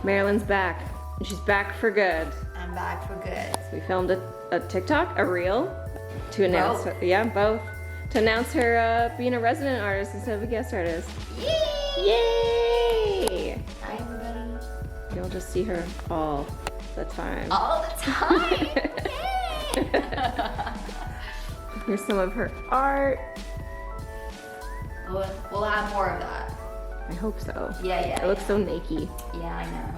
Marilyn's back. And she's back for good. I'm back for good. So we filmed a TikTok, a reel, to announce Both. her, yeah, both. To announce her being a resident artist instead of a guest artist. Yay! Yay! Hi everybody. You'll just see her all the time. All the time. Yay! Here's some of her art. We'll have more of that. I hope so. Yeah. It looks so naked. Yeah, I know.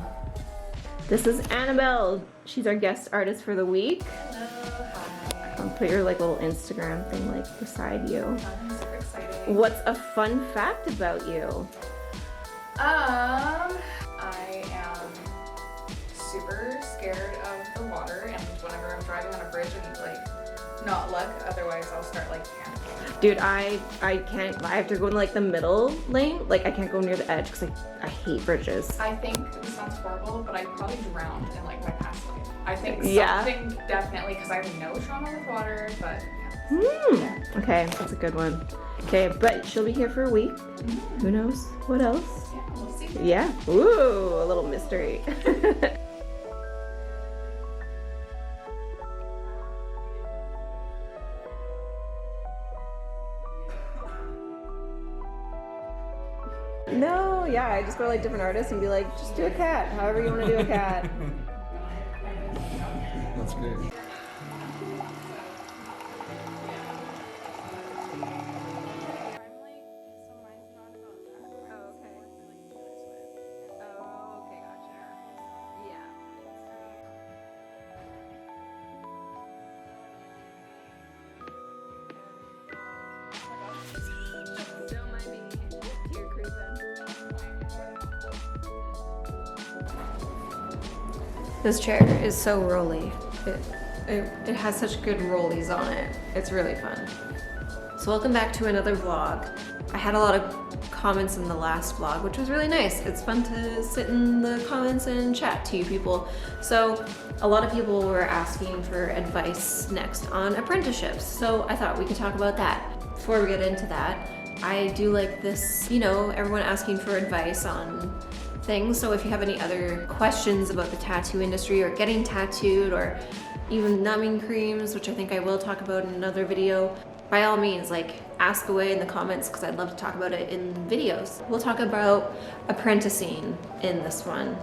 This is Annabelle. She's our guest artist for the week. Hello, hi. I'll put your like little Instagram thing like beside you. I'm super excited. What's a fun fact about you? I am super scared of the water, and whenever I'm driving on a bridge, I need to like not look, otherwise I'll start like panicking. Dude, I can't, I have to go in like the middle lane. Like I can't go near the edge because I hate bridges. I think this sounds horrible, but I probably drowned in like my past life. I think Yeah. something definitely, because I have no trauma with water, but yeah. Okay, that's a good one. Okay, but she'll be here for a week. Who knows what else? Yeah, we'll see. Yeah, ooh, a little mystery. No, yeah, I just go to like different artists and be like, just do a cat, however you want to do a cat. That's great. This chair is so rolly. It has such good rollies on it. It's really fun. So welcome back to another vlog. I had a lot of comments in the last vlog, which was really nice. It's fun to sit in the comments and chat to you people. So a lot of people were asking for advice next on apprenticeships. So I thought we could talk about that. Before we get into that, I do like this, you know, everyone asking for advice on things. So if you have any other questions about the tattoo industry or getting tattooed or even numbing creams, which I think I will talk about in another video, by all means, like ask away in the comments because I'd love to talk about it in videos. We'll talk about apprenticing in this one.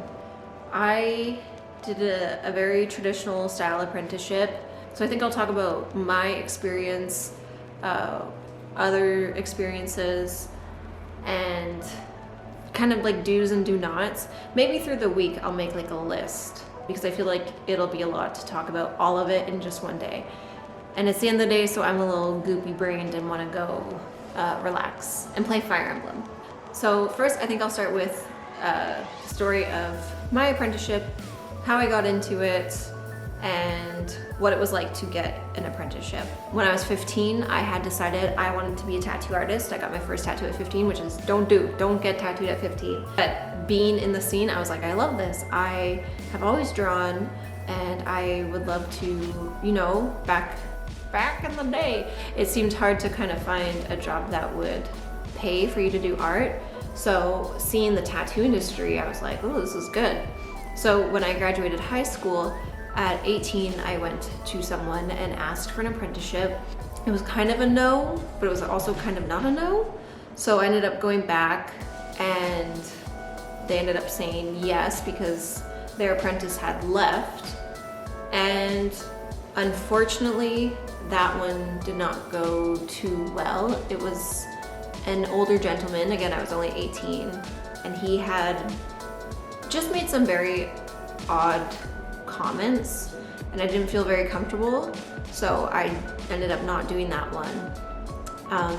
I did a very traditional style apprenticeship. So I think I'll talk about my experience, other experiences, and kind of like do's and do nots. Maybe through the week I'll make like a list because I feel like it'll be a lot to talk about all of it in just one day. And it's the end of the day, so I'm a little goopy brained and want to go relax and play Fire Emblem. So first I think I'll start with the story of my apprenticeship, how I got into it, and what it was like to get an apprenticeship. When I was 15, I had decided I wanted to be a tattoo artist. I got my first tattoo at 15, which is don't get tattooed at 15. But being in the scene, I was like, I love this. I have always drawn and I would love to, you know, back in the day, it seemed hard to kind of find a job that would pay for you to do art. So seeing the tattoo industry, I was like, oh, this is good. So when I graduated high school, at 18, I went to someone and asked for an apprenticeship. It was kind of a no, but it was also kind of not a no. So I ended up going back and they ended up saying yes because their apprentice had left. And unfortunately, that one did not go too well. It was an older gentleman, again, I was only 18, and he had just made some very odd comments and I didn't feel very comfortable, so I ended up not doing that one.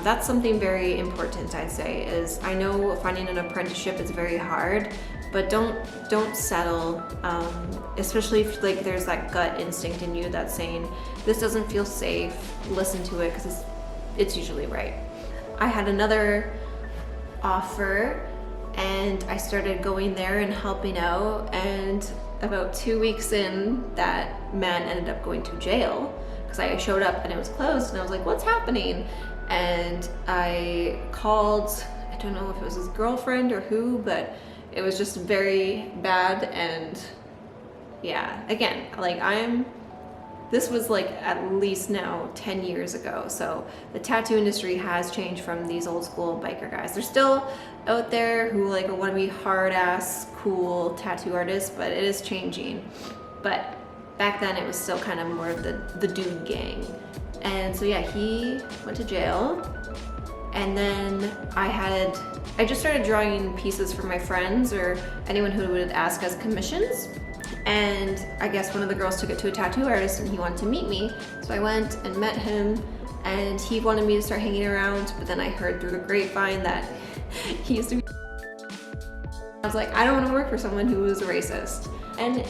That's something very important, I'd say, is I know finding an apprenticeship is very hard, but don't settle, especially if like there's that gut instinct in you that's saying this doesn't feel safe, listen to it because it's usually right. I had another offer and I started going there and helping out, and about 2 weeks in, that man ended up going to jail because I showed up and it was closed and I was like, what's happening? And I called, I don't know if it was his girlfriend or who, but It was just very bad, and yeah, again, like this was like at least now 10 years ago. So the tattoo industry has changed from these old school biker guys. They're still out there who like want to be hard ass, cool tattoo artists, but it is changing. But back then it was still kind of more of the dude gang. And so yeah, he went to jail. And then I just started drawing pieces for my friends or anyone who would ask as commissions. And I guess one of the girls took it to a tattoo artist and he wanted to meet me. So I went and met him, and he wanted me to start hanging around, but then I heard through the grapevine that he used to be. I was like, I don't want to work for someone who is racist. And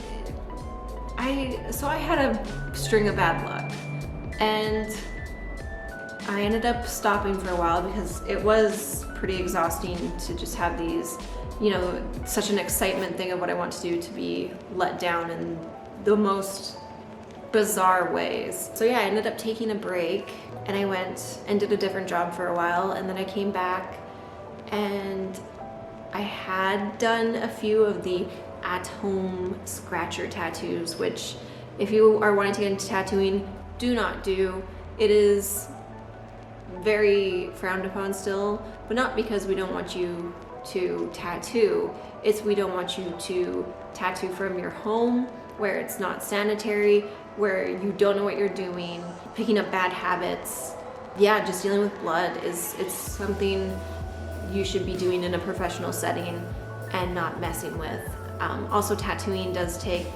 so I had a string of bad luck. And I ended up stopping for a while because it was pretty exhausting to just have these, you know, such an excitement thing of what I want to do to be let down in the most bizarre ways. So yeah, I ended up taking a break, and I went and did a different job for a while, and then I came back and I had done a few of the at-home scratcher tattoos, which if you are wanting to get into tattooing, do not do. It is very frowned upon still, but not because we don't want you to tattoo, it's we don't want you to tattoo from your home where it's not sanitary, where you don't know what you're doing, picking up bad habits. Yeah, just dealing with blood it's something you should be doing in a professional setting and not messing with. Also, tattooing does take,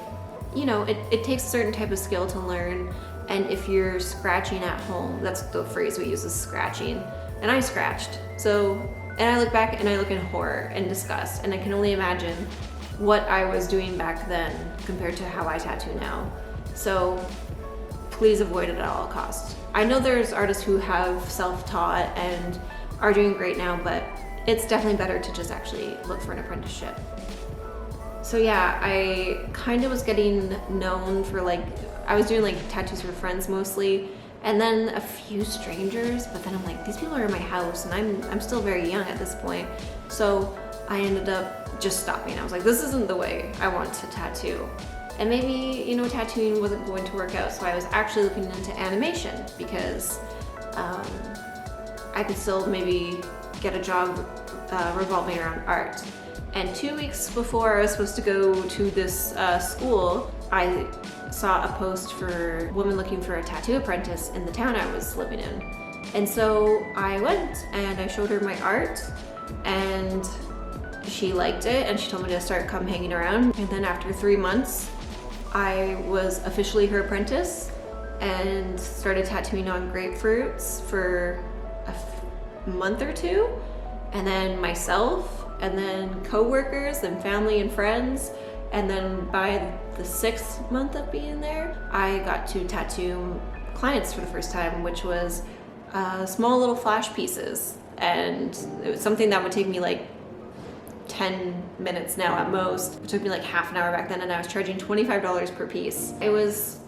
you know, it takes a certain type of skill to learn. And if you're scratching at home, that's the phrase we use, is scratching. And I scratched. So, and I look back and I look in horror and disgust, and I can only imagine what I was doing back then compared to how I tattoo now. So please avoid it at all costs. I know there's artists who have self-taught and are doing great now, but it's definitely better to just actually look for an apprenticeship. So yeah, I kind of was getting known for like, I was doing like tattoos for friends mostly, and then a few strangers, but then I'm like, these people are in my house and I'm still very young at this point. So I ended up just stopping. I was like, this isn't the way I want to tattoo. And maybe, you know, tattooing wasn't going to work out, so I was actually looking into animation because I could still maybe get a job revolving around art. And 2 weeks before I was supposed to go to this school, I saw a post for a woman looking for a tattoo apprentice in the town I was living in. And so I went and I showed her my art, and she liked it, and she told me to come hanging around. And then after 3 months, I was officially her apprentice and started tattooing on grapefruits for a month or two, and then myself, and then co-workers and family and friends. And then by the 6th month of being there, I got to tattoo clients for the first time, which was small little flash pieces. And it was something that would take me like 10 minutes now at most. It took me like half an hour back then, and I was charging $25 per piece. It was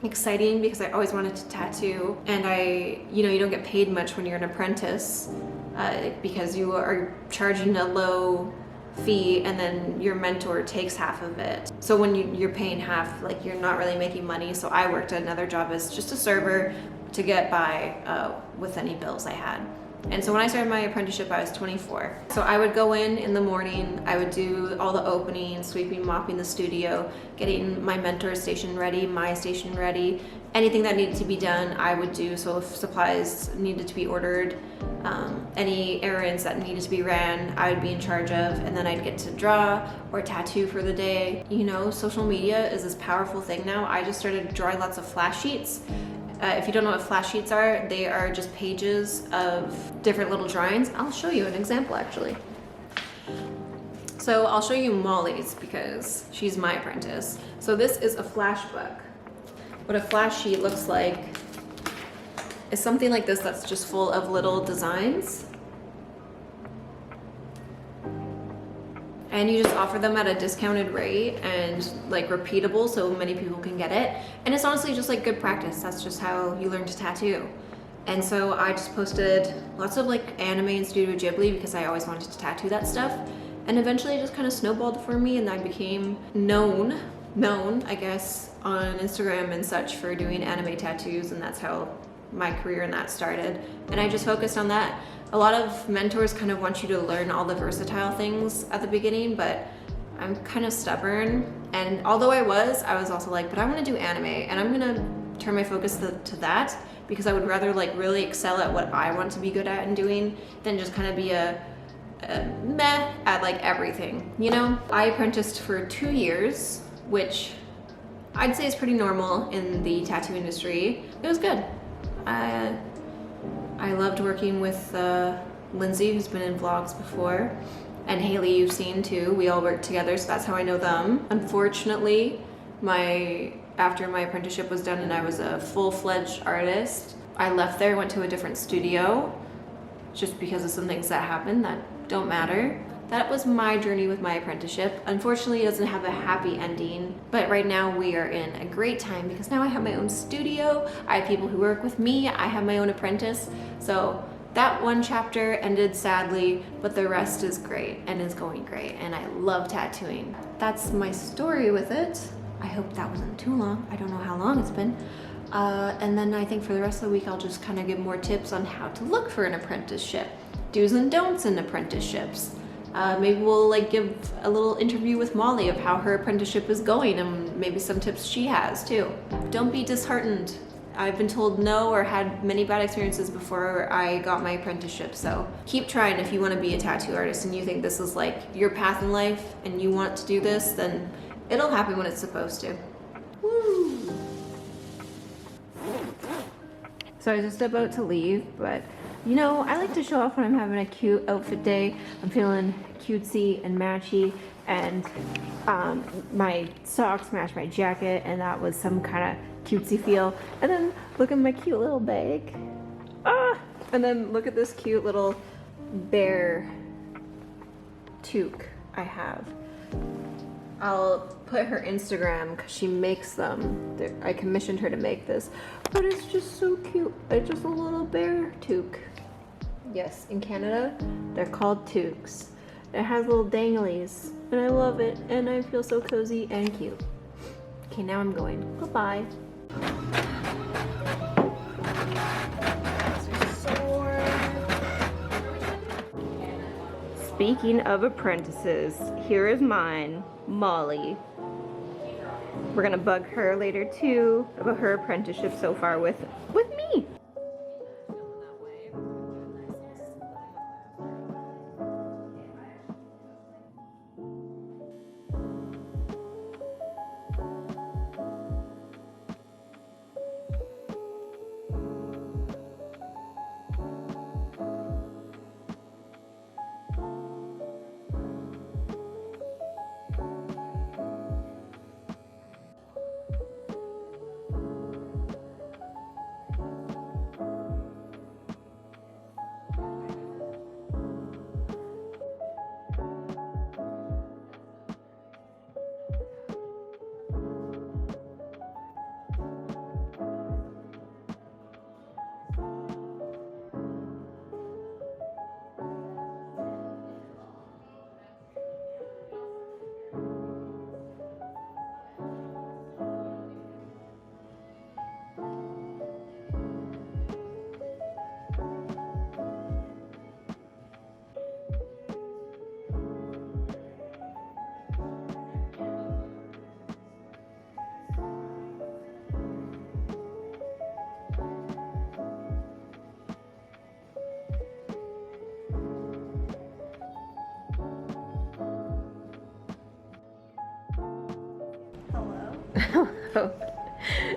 exciting because I always wanted to tattoo, and you know, you don't get paid much when you're an apprentice because you are charging a low fee, and then your mentor takes half of it. So when you're paying half, like, you're not really making money. So I worked at another job as just a server to get by with any bills I had. And so when I started my apprenticeship, I was 24. So I would go in the morning, I would do all the opening, sweeping, mopping the studio, getting my mentor's station ready, my station ready. Anything that needed to be done, I would do. So if supplies needed to be ordered, any errands that needed to be ran, I would be in charge of, and then I'd get to draw or tattoo for the day. You know, social media is this powerful thing now. I just started drawing lots of flash sheets. If you don't know what flash sheets are, they are just pages of different little drawings. I'll show you an example actually. So I'll show you Molly's because she's my apprentice. So this is a flash book. What a flash sheet looks like is something like this that's just full of little designs. And you just offer them at a discounted rate and like repeatable so many people can get it. And it's honestly just like good practice. That's just how you learn to tattoo. And so I just posted lots of like anime and Studio Ghibli because I always wanted to tattoo that stuff. And eventually it just kind of snowballed for me, and I became known, I guess, on Instagram and such for doing anime tattoos, and that's how my career in that started. And I just focused on that. A lot of mentors kind of want you to learn all the versatile things at the beginning, but I'm kind of stubborn. And although I was also like, but I want to do anime, and I'm gonna turn my focus to that, because I would rather like really excel at what I want to be good at and doing than just kind of be a meh at like everything, you know? I apprenticed for 2 years, which I'd say is pretty normal in the tattoo industry. It was good. I loved working with Lindsay, who's been in vlogs before, and Haley, you've seen too. We all worked together, so that's how I know them. Unfortunately, after my apprenticeship was done and I was a full-fledged artist, I left there, went to a different studio, just because of some things that happened that don't matter. That was my journey with my apprenticeship. Unfortunately, it doesn't have a happy ending, but right now we are in a great time because now I have my own studio, I have people who work with me, I have my own apprentice. So that one chapter ended sadly, but the rest is great and is going great, and I love tattooing. That's my story with it. I hope that wasn't too long. I don't know how long it's been. And then I think for the rest of the week, I'll just kind of give more tips on how to look for an apprenticeship, do's and don'ts in apprenticeships. Maybe we'll like give a little interview with Molly of how her apprenticeship is going, and maybe some tips she has too. Don't be disheartened. I've been told no or had many bad experiences before I got my apprenticeship, so keep trying. If you want to be a tattoo artist and you think this is like your path in life and you want to do this, then it'll happen when it's supposed to. Woo! So I was just about to leave, but you know, I like to show off when I'm having a cute outfit day. I'm feeling cutesy and matchy, and my socks match my jacket, and that was some kind of cutesy feel. And then look at my cute little bag. And then look at this cute little bear toque I have. I'll put her Instagram because she makes them. I commissioned her to make this, but it's just so cute. It's just a little bear toque. Yes, in Canada, they're called toques. It has little danglies, and I love it, and I feel so cozy and cute. Okay, now I'm going. Bye-bye. Speaking of apprentices, here is mine, Molly. We're gonna bug her later too about her apprenticeship so far with me.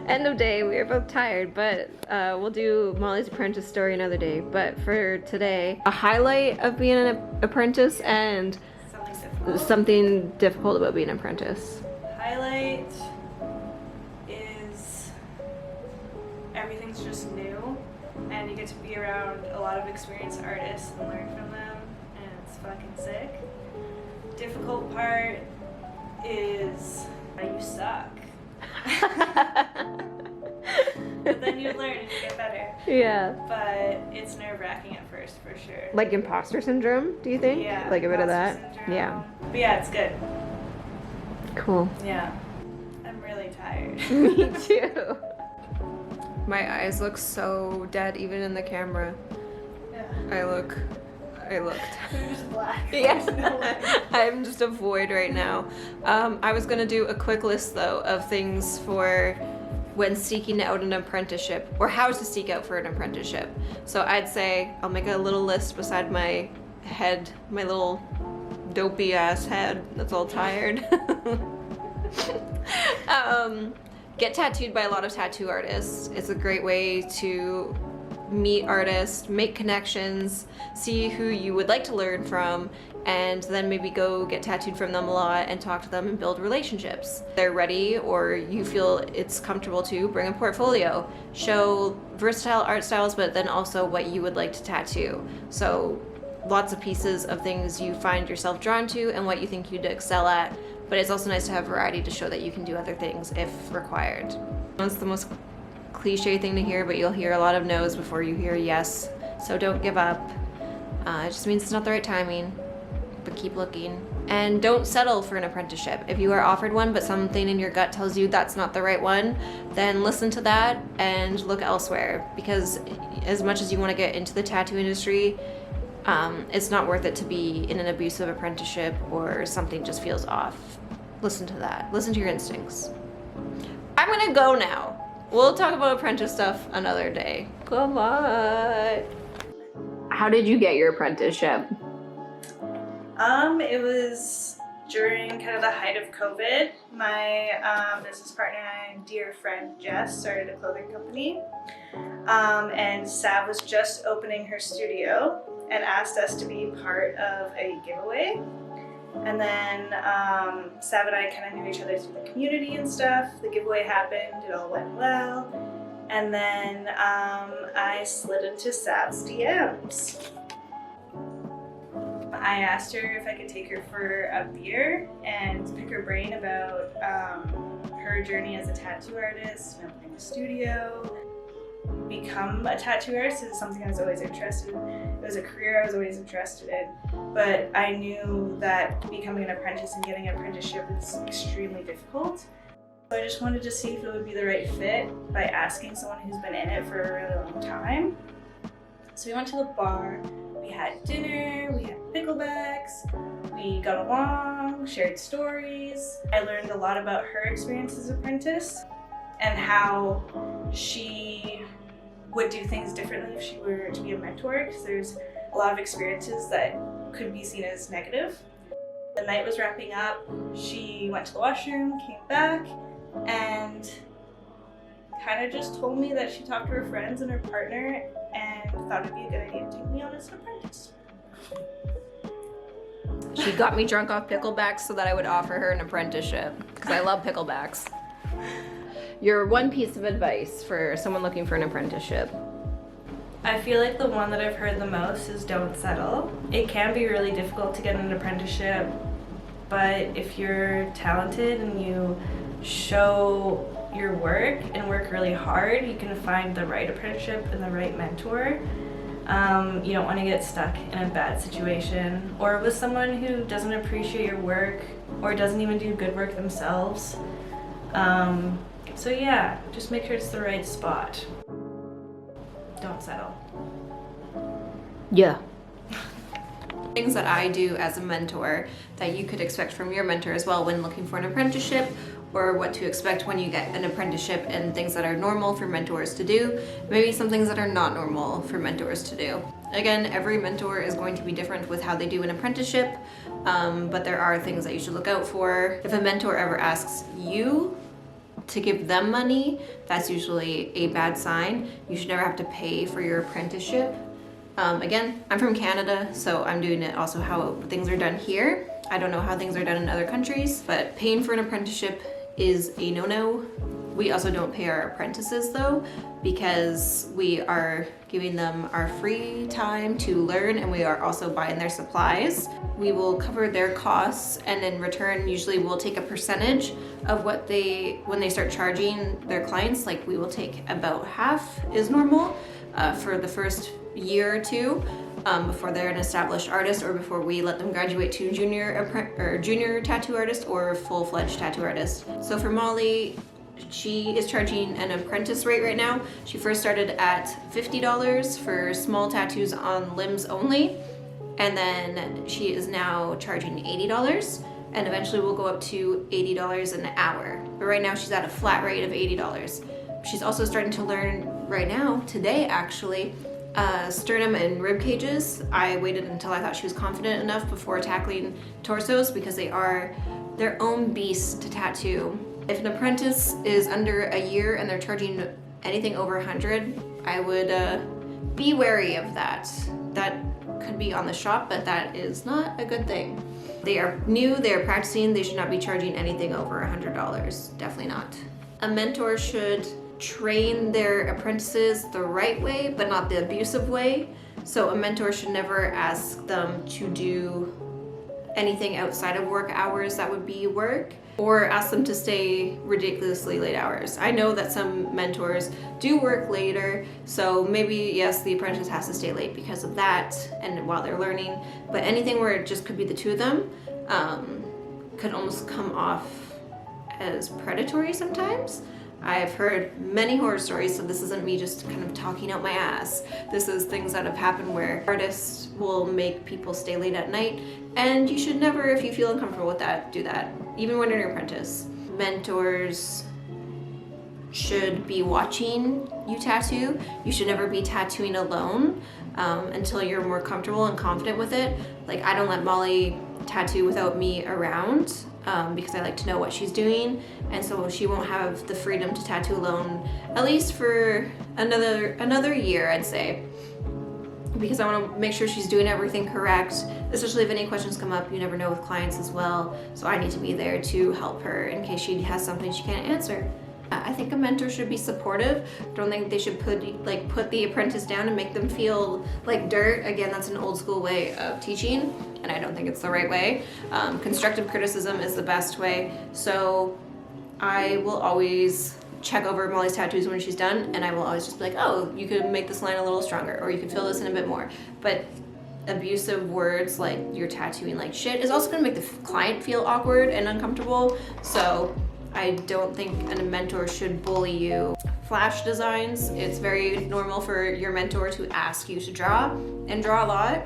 End of day, we are both tired, but we'll do Molly's apprentice story another day. But for today, a highlight of being an apprentice and something difficult about being an apprentice. Highlight is everything's just new, and you get to be around a lot of experienced artists and learn from them, and it's fucking sick. Difficult part is you suck. But then you learn and you get better. Yeah. But it's nerve-wracking at first, for sure. Like imposter syndrome, do you think? Yeah. Like a bit of imposter that? syndrome. Yeah. But yeah, it's good. Cool. Yeah. I'm really tired. Me too. My eyes look so dead even in the camera. Yeah. I looked. They're just black. Yeah. There's no way. I'm just a void right now. I was gonna do a quick list though of things for when seeking out an apprenticeship or how to seek out for an apprenticeship. So I'd say I'll make a little list beside my head, my little dopey ass head that's all tired. Get tattooed by a lot of tattoo artists. It's a great way to meet artists, make connections, see who you would like to learn from, and then maybe go get tattooed from them a lot and talk to them and build relationships. They're ready or you feel it's comfortable to bring a portfolio, show versatile art styles, but then also what you would like to tattoo. So lots of pieces of things you find yourself drawn to and what you think you'd excel at, but it's also nice to have variety to show that you can do other things if required. It's the most cliche thing to hear, but you'll hear a lot of no's before you hear yes, so don't give up. It just means it's not the right timing, but keep looking. And don't settle for an apprenticeship. If you are offered one, but something in your gut tells you that's not the right one, then listen to that and look elsewhere, because as much as you want to get into the tattoo industry, it's not worth it to be in an abusive apprenticeship or something just feels off. Listen to that. Listen to your instincts. I'm gonna go now. We'll talk about apprentice stuff another day. Come on. How did you get your apprenticeship? It was during kind of the height of COVID. My business partner and dear friend Jess started a clothing company. And Sav was just opening her studio and asked us to be part of a giveaway. And then Sav and I kind of knew each other through the community and stuff. The giveaway happened, it all went well. And then I slid into Sav's DMs. I asked her if I could take her for a beer and pick her brain about her journey as a tattoo artist, opening a studio. Become a tattoo artist is something I was always interested in. It was a career I was always interested in, but I knew that becoming an apprentice and getting an apprenticeship is extremely difficult. So I just wanted to see if it would be the right fit by asking someone who's been in it for a really long time. So we went to the bar, we had dinner, we had picklebacks, we got along, shared stories. I learned a lot about her experience as an apprentice and how she would do things differently if she were to be a mentor, because there's a lot of experiences that could be seen as negative. The night was wrapping up, she went to the washroom, came back, and kind of just told me that she talked to her friends and her partner and thought it'd be a good idea to take me on as an apprentice. She got me drunk off picklebacks so that I would offer her an apprenticeship, because I love picklebacks. Your one piece of advice for someone looking for an apprenticeship? I feel like the one that I've heard the most is don't settle. It can be really difficult to get an apprenticeship, but if you're talented and you show your work and work really hard, you can find the right apprenticeship and the right mentor. You don't want to get stuck in a bad situation or with someone who doesn't appreciate your work or doesn't even do good work themselves. So yeah, just make sure it's the right spot. Don't settle. Yeah. Things that I do as a mentor that you could expect from your mentor as well when looking for an apprenticeship, or what to expect when you get an apprenticeship, and things that are normal for mentors to do, maybe some things that are not normal for mentors to do. Again, every mentor is going to be different with how they do an apprenticeship, but there are things that you should look out for. If a mentor ever asks you to give them money, that's usually a bad sign. You should never have to pay for your apprenticeship. Again, I'm from Canada, so I'm doing it also how things are done here. I don't know how things are done in other countries, but paying for an apprenticeship is a no-no. We also don't pay our apprentices though, because we are giving them our free time to learn, and we are also buying their supplies. We will cover their costs, and in return, usually we'll take a percentage of what when they start charging their clients. Like we will take about half is normal for the first year or two, before they're an established artist, or before we let them graduate to junior tattoo artist or full-fledged tattoo artist. So for Molly, she is charging an apprentice rate right now. She first started at $50 for small tattoos on limbs only, and then she is now charging $80, and eventually we'll go up to $80 an hour. But right now she's at a flat rate of $80. She's also starting to learn right now, today actually, sternum and rib cages. I waited until I thought she was confident enough before tackling torsos, because they are their own beast to tattoo. If an apprentice is under a year and they're charging anything over 100, I would be wary of that. That could be on the shop, but that is not a good thing. They are new, they are practicing, they should not be charging anything over $100, definitely not. A mentor should train their apprentices the right way, but not the abusive way. So a mentor should never ask them to do anything outside of work hours that would be work, or ask them to stay ridiculously late hours. I know that some mentors do work later, so maybe yes, the apprentice has to stay late because of that and while they're learning, but anything where it just could be the two of them could almost come off as predatory sometimes. I've heard many horror stories, so this isn't me just kind of talking out my ass. This is things that have happened where artists will make people stay late at night, and you should never, if you feel uncomfortable with that, do that, even when you're an apprentice. Mentors should be watching you tattoo. You should never be tattooing alone until you're more comfortable and confident with it. Like, I don't let Molly tattoo without me around, because I like to know what she's doing, and so she won't have the freedom to tattoo alone, at least for another year, I'd say, because I want to make sure she's doing everything correct, especially if any questions come up. You never know with clients as well, so I need to be there to help her in case she has something she can't answer. I think a mentor should be supportive. Don't think they should put the apprentice down and make them feel like dirt. Again, that's an old school way of teaching, and I don't think it's the right way. Constructive criticism is the best way. So I will always check over Molly's tattoos when she's done, and I will always just be like, oh, you could make this line a little stronger, or you could fill this in a bit more. But abusive words like you're tattooing like shit is also gonna make the client feel awkward and uncomfortable. So I don't think a mentor should bully you. Flash designs, it's very normal for your mentor to ask you to draw, and draw a lot.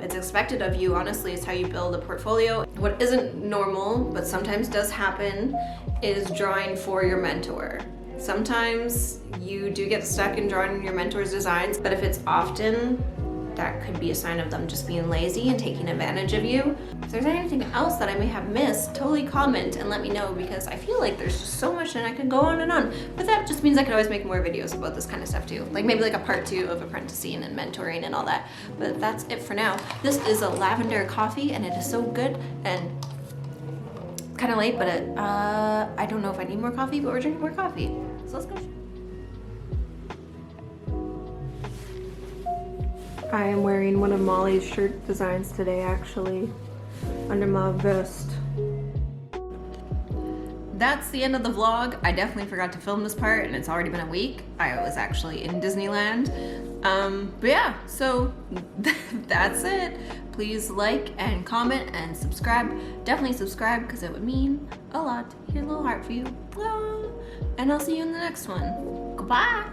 It's expected of you, honestly. It's how you build a portfolio. What isn't normal, but sometimes does happen, is drawing for your mentor. Sometimes you do get stuck in drawing your mentor's designs, but if it's often, that could be a sign of them just being lazy and taking advantage of you. If there's anything else that I may have missed, totally comment and let me know, because I feel like there's just so much and I could go on and on. But that just means I could always make more videos about this kind of stuff too. Like maybe like a part 2 of apprenticing and mentoring and all that. But that's it for now. This is a lavender coffee and it is so good, and kind of late, but I don't know if I need more coffee, but we're drinking more coffee. So let's go. I am wearing one of Molly's shirt designs today, actually, under my vest. That's the end of the vlog. I definitely forgot to film this part, and it's already been a week. I was actually in Disneyland. But yeah, so that's it. Please like and comment and subscribe. Definitely subscribe, because it would mean a lot. Here's a little heart for you. And I'll see you in the next one. Goodbye.